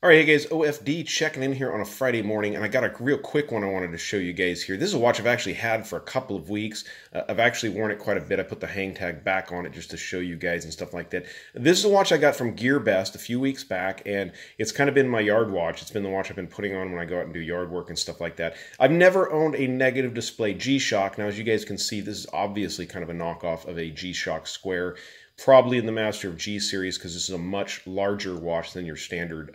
All right, hey guys, OFD checking in here on a Friday morning, and I got a real quick one I wanted to show you guys here. This is a watch I've actually had for a couple of weeks. I've actually worn it quite a bit. I put the hang tag back on it just to show you guys and stuff like that. This is a watch I got from Gearbest a few weeks back, and it's kind of been my yard watch. It's been the watch I've been putting on when I go out and do yard work and stuff like that. I've never owned a negative display G-Shock. Now, as you guys can see, this is obviously kind of a knockoff of a G-Shock Square. Probably in the Master of G series because this is a much larger watch than your standard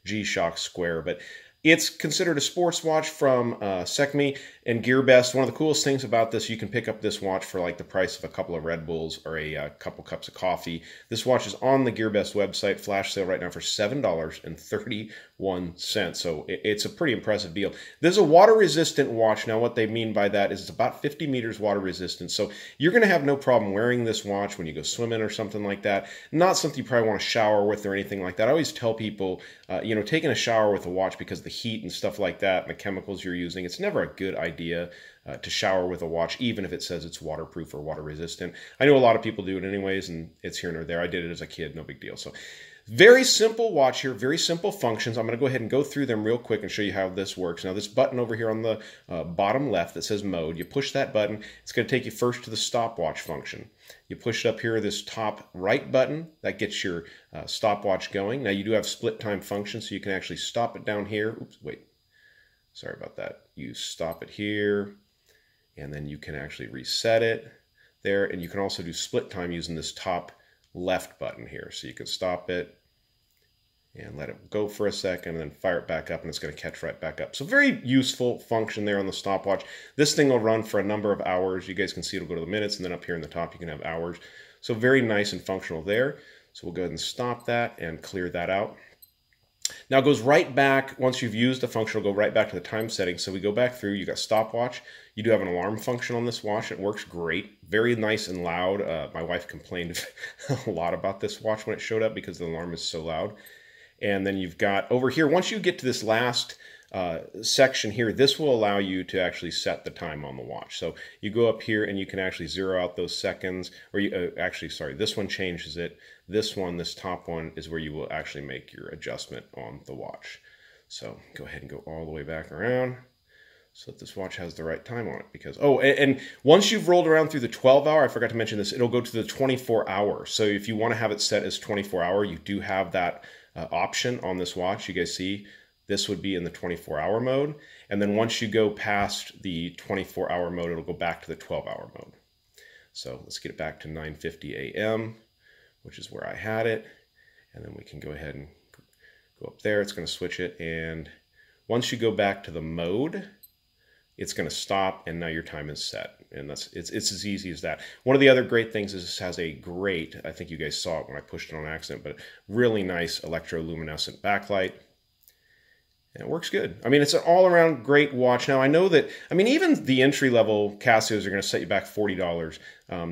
G-Shock Square. But it's considered a sports watch from Seiko and Gearbest. One of the coolest things about this, you can pick up this watch for like the price of a couple of Red Bulls or a couple cups of coffee. This watch is on the Gearbest website, flash sale right now for $7.31. So it's a pretty impressive deal. This is a water-resistant watch. Now, what they mean by that is it's about 50 meters water-resistant. So you're going to have no problem wearing this watch when you go swimming or something like that. Not something you probably want to shower with or anything like that. I always tell people, taking a shower with a watch because of the heat and stuff like that and the chemicals you're using, it's never a good idea to shower with a watch, even if it says it's waterproof or water resistant. I know a lot of people do it anyways, and it's here and there. I did it as a kid, no big deal. So very simple watch here, very simple functions. I'm going to go ahead and go through them real quick and show you how this works. Now, this button over here on the bottom left that says mode, you push that button, it's going to take you first to the stopwatch function. You push it up here, this top right button, that gets your stopwatch going. Now, you do have split time function, so you can actually stop it down here. Oops, wait. Sorry about that. You stop it here, and then you can actually reset it there. And you can also do split time using this top left button here. So you can stop it and let it go for a second and then fire it back up, and it's going to catch right back up. So very useful function there on the stopwatch. This thing will run for a number of hours. You guys can see it'll go to the minutes, and then up here in the top you can have hours. So very nice and functional there. So we'll go ahead and stop that and clear that out. Now it goes right back, once you've used the function, it'll go right back to the time setting. So we go back through, you got stopwatch. You do have an alarm function on this watch. It works great. Very nice and loud. My wife complained a lot about this watch when it showed up because the alarm is so loud. And then you've got over here, once you get to this last section here, this will allow you to actually set the time on the watch. So you go up here and you can actually zero out those seconds, or you this one changes it. This one, this top one, is where you will actually make your adjustment on the watch. So go ahead and go all the way back around so that this watch has the right time on it. Because, oh, and once you've rolled around through the 12-hour, I forgot to mention this, it'll go to the 24-hour. So if you want to have it set as 24-hour, you do have that option on this watch. You guys see this would be in the 24-hour mode. And then once you go past the 24-hour mode, it'll go back to the 12-hour mode. So let's get it back to 9:50 a.m., which is where I had it. And then we can go ahead and go up there. It's going to switch it. And once you go back to the mode, it's going to stop, and now your time is set. And it's as easy as that. One of the other great things is this has a great, I think you guys saw it when I pushed it on accident, but really nice electroluminescent backlight. And it works good. I mean, it's an all-around great watch. Now, I know that, I mean, even the entry-level Casios are going to set you back $40.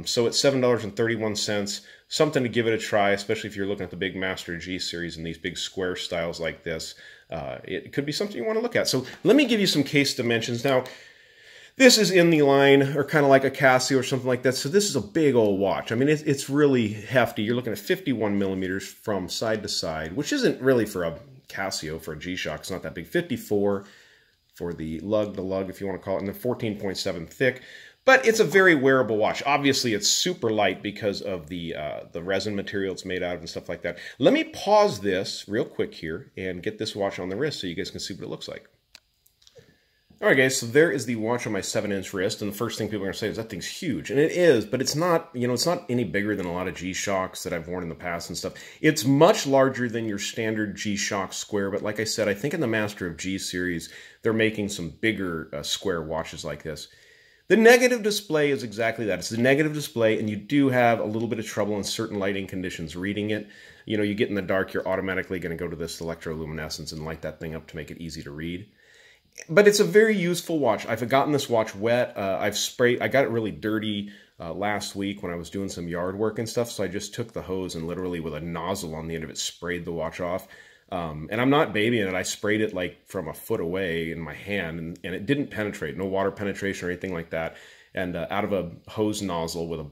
So it's $7.31, something to give it a try, especially if you're looking at the big Master G series and these big square styles like this. It could be something you want to look at. So let me give you some case dimensions. Now, this is in the line, or kind of like a Casio or something like that. So this is a big old watch. I mean, it's really hefty. You're looking at 51 millimeters from side to side, which isn't really for a Casio, for a G-Shock. It's not that big. 54 for the lug, if you want to call it, and then 14.7 thick. But it's a very wearable watch. Obviously, it's super light because of the resin material it's made out of and stuff like that. Let me pause this real quick here and get this watch on the wrist so you guys can see what it looks like. All right, guys, so there is the watch on my 7-inch wrist, and the first thing people are going to say is that thing's huge, and it is, but it's not, it's not any bigger than a lot of G-Shocks that I've worn in the past and stuff. It's much larger than your standard G-Shock Square, but like I said, I think in the Master of G series, they're making some bigger square watches like this. The negative display is exactly that. It's the negative display, and you do have a little bit of trouble in certain lighting conditions reading it. You get in the dark, you're automatically going to go to this electroluminescence and light that thing up to make it easy to read. But it's a very useful watch. I've gotten this watch wet. I got it really dirty last week when I was doing some yard work and stuff, so I just took the hose and literally with a nozzle on the end of it sprayed the watch off. And I'm not babying it. I sprayed it like from a foot away in my hand, and it didn't penetrate. No water penetration or anything like that. And out of a hose nozzle with a,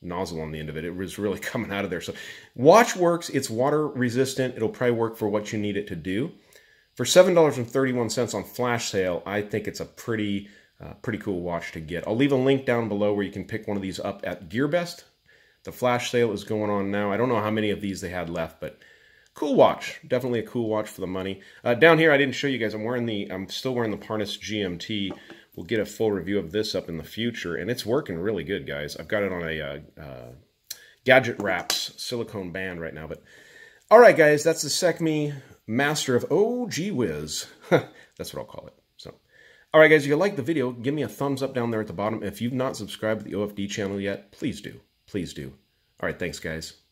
nozzle on the end of it. It was really coming out of there. So watch works. It's water resistant. It'll probably work for what you need it to do. For $7.31 on flash sale, I think it's a pretty cool watch to get. I'll leave a link down below where you can pick one of these up at Gearbest. The flash sale is going on now. I don't know how many of these they had left, but cool watch. Definitely a cool watch for the money. Down here, I didn't show you guys. I'm still wearing the Parnas GMT. We'll get a full review of this up in the future, and it's working really good, guys. I've got it on a Gadget Wraps silicone band right now. But all right, guys, that's the SECME Master of gee whiz. That's what I'll call it. So, all right, guys, if you like the video, give me a thumbs up down there at the bottom. If you've not subscribed to the OFD channel yet, please do. Please do. All right, thanks, guys.